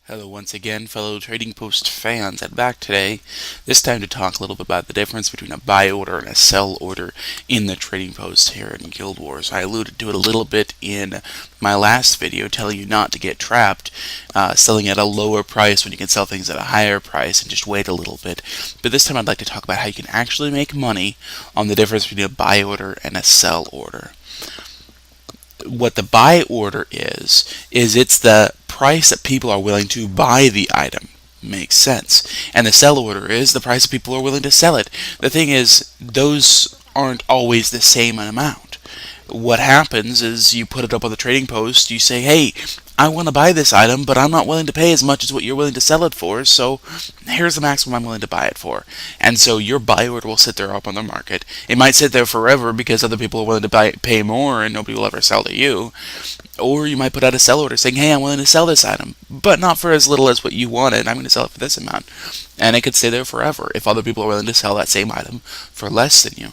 Hello once again, fellow Trading Post fans, and back today, this time to talk a little bit about the difference between a buy order and a sell order in the Trading Post here in Guild Wars. I alluded to it a little bit in my last video, telling you not to get trapped selling at a lower price when you can sell things at a higher price and just wait a little bit. But this time I'd like to talk about how you can actually make money on the difference between a buy order and a sell order. What the buy order is it's the price that people are willing to buy the item. Makes sense. And the sell order is the price that people are willing to sell it. The thing is, those aren't always the same amount. What happens is you put it up on the trading post, you say, hey, I want to buy this item, but I'm not willing to pay as much as what you're willing to sell it for, so here's the maximum I'm willing to buy it for. And so your buy order will sit there up on the market. It might sit there forever because other people are willing to pay more and nobody will ever sell to you. Or you might put out a sell order saying, hey, I'm willing to sell this item, but not for as little as what you wanted. I'm going to sell it for this amount. And it could stay there forever if other people are willing to sell that same item for less than you.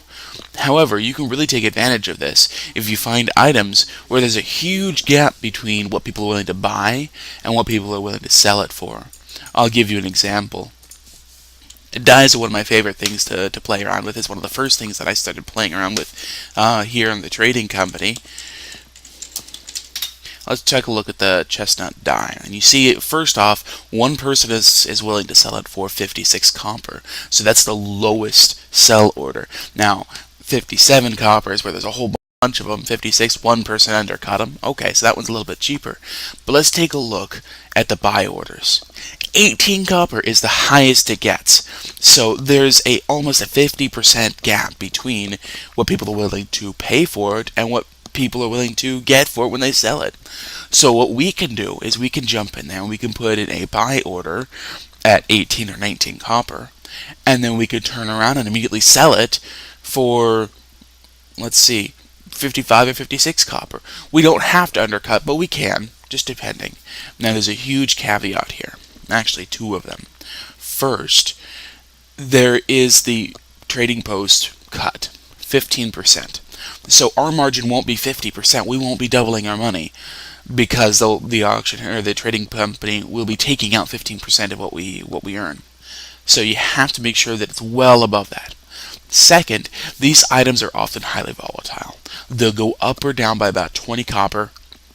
However, you can really take advantage of this if you find items where there's a huge gap between what people are willing to buy and what people are willing to sell it for. I'll give you an example. Dyes are one of my favorite things to play around with. It's one of the first things that I started playing around with here in the trading company. Let's take a look at the chestnut dye. And you see, first off, one person is willing to sell it for 56 copper. So that's the lowest sell order. Now, 57 copper is where there's a whole bunch of them. 56, one person undercut them. Okay, so that one's a little bit cheaper. But let's take a look at the buy orders. 18 copper is the highest it gets. So there's almost a 50% gap between what people are willing to pay for it and what people are willing to get for it when they sell it. So what we can do is we can jump in there and we can put in a buy order at 18 or 19 copper, and then we could turn around and immediately sell it for, let's see, 55 or 56 copper. We don't have to undercut, but we can, just depending. Now there's a huge caveat here. Actually, two of them. First, there is the trading post cut, 15%. So our margin won't be 50%. We won't be doubling our money because the auction or the trading company will be taking out 15% of what we earn. So you have to make sure that it's well above that. Second, these items are often highly volatile. They'll go up or down by about 20 copper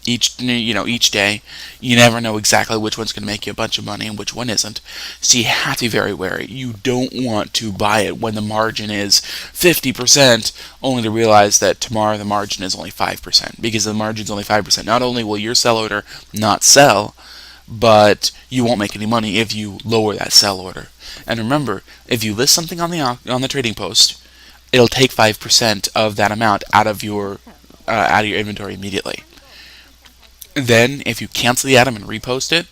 each day. You never know exactly which one's going to make you a bunch of money and which one isn't. So you have to be very wary. You don't want to buy it when the margin is 50%, only to realize that tomorrow the margin is only 5%. Because the margin is only 5%. Not only will your sell order not sell, but you won't make any money if you lower that sell order. And remember, if you list something on the trading post, it'll take 5% of that amount out of your inventory immediately. Then, if you cancel the item and repost it,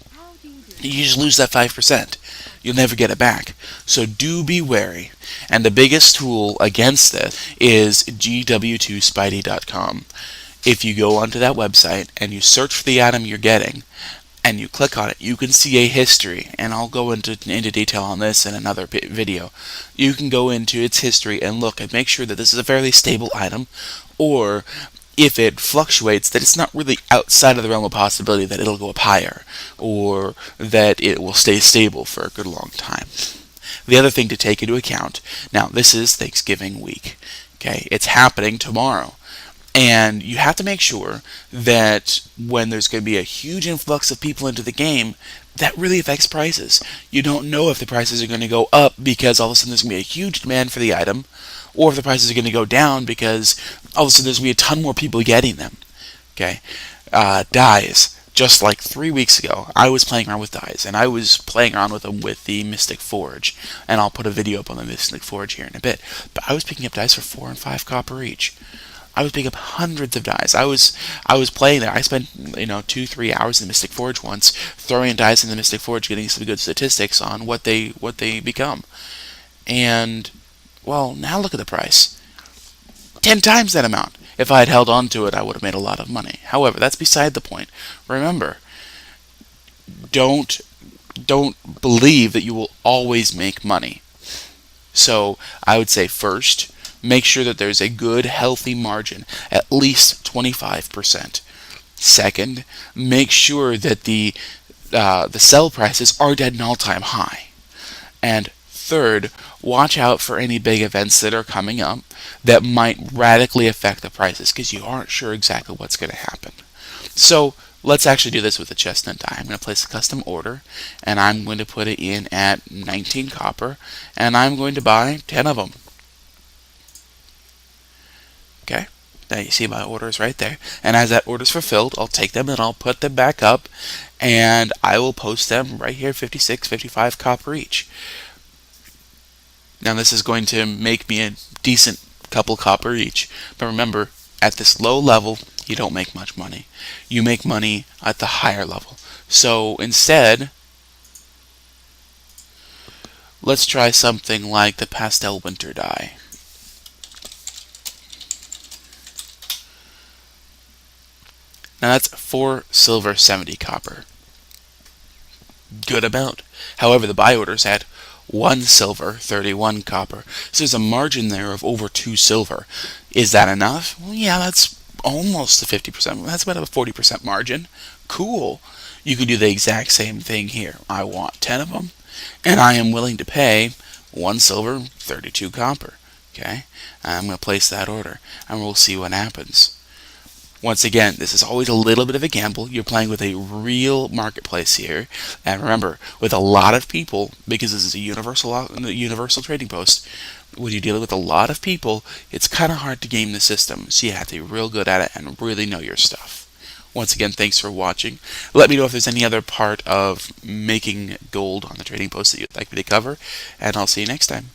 you just lose that 5%. You'll never get it back. So do be wary. And the biggest tool against this is GW2Spidey.com. If you go onto that website and you search for the item you're getting, and you click on it, you can see a history, and I'll go into detail on this in another video. You can go into its history and look and make sure that this is a fairly stable item, or if it fluctuates, that it's not really outside of the realm of possibility that it'll go up higher, or that it will stay stable for a good long time. The other thing to take into account, now this is Thanksgiving week, okay, it's happening tomorrow. And you have to make sure that when there's going to be a huge influx of people into the game, that really affects prices. You don't know if the prices are going to go up because all of a sudden there's going to be a huge demand for the item, or if the prices are going to go down because all of a sudden there's going to be a ton more people getting them. Okay, dyes. Just like 3 weeks ago, I was playing around with dyes, and I was playing around with them with the Mystic Forge, and I'll put a video up on the Mystic Forge here in a bit. But I was picking up dyes for 4 and 5 copper each. I was picking up hundreds of dyes. I was playing there. I spent 2-3 hours in the Mystic Forge once, throwing dyes in the Mystic Forge, getting some good statistics on what they become. And well, now look at the price. 10 times that amount. If I had held on to it, I would have made a lot of money. However, that's beside the point. Remember, don't believe that you will always make money. So I would say first, make sure that there's a good, healthy margin, at least 25%. Second, make sure that the the sell prices are at an all-time high. And third, watch out for any big events that are coming up that might radically affect the prices because you aren't sure exactly what's going to happen. So let's actually do this with the chestnut die. I'm going to place a custom order, and I'm going to put it in at 19 copper, and I'm going to buy 10 of them. Okay, now you see my orders right there. And as that order's fulfilled, I'll take them and I'll put them back up, and I will post them right here, 56, 55 copper each. Now this is going to make me a decent couple copper each. But remember, at this low level, you don't make much money. You make money at the higher level. So instead, let's try something like the pastel winter die. Now that's 4 silver, 70 copper. Good amount. However, the buy order's at 1 silver, 31 copper. So there's a margin there of over 2 silver. Is that enough? Well, yeah, that's almost a 50%. That's about a 40% margin. Cool. You could do the exact same thing here. I want 10 of them, and I am willing to pay 1 silver, 32 copper. Okay? I'm going to place that order, and we'll see what happens. Once again, this is always a little bit of a gamble. You're playing with a real marketplace here. And remember, with a lot of people, because this is a universal trading post, when you're dealing with a lot of people, it's kind of hard to game the system. So you have to be real good at it and really know your stuff. Once again, thanks for watching. Let me know if there's any other part of making gold on the trading post that you'd like me to cover, and I'll see you next time.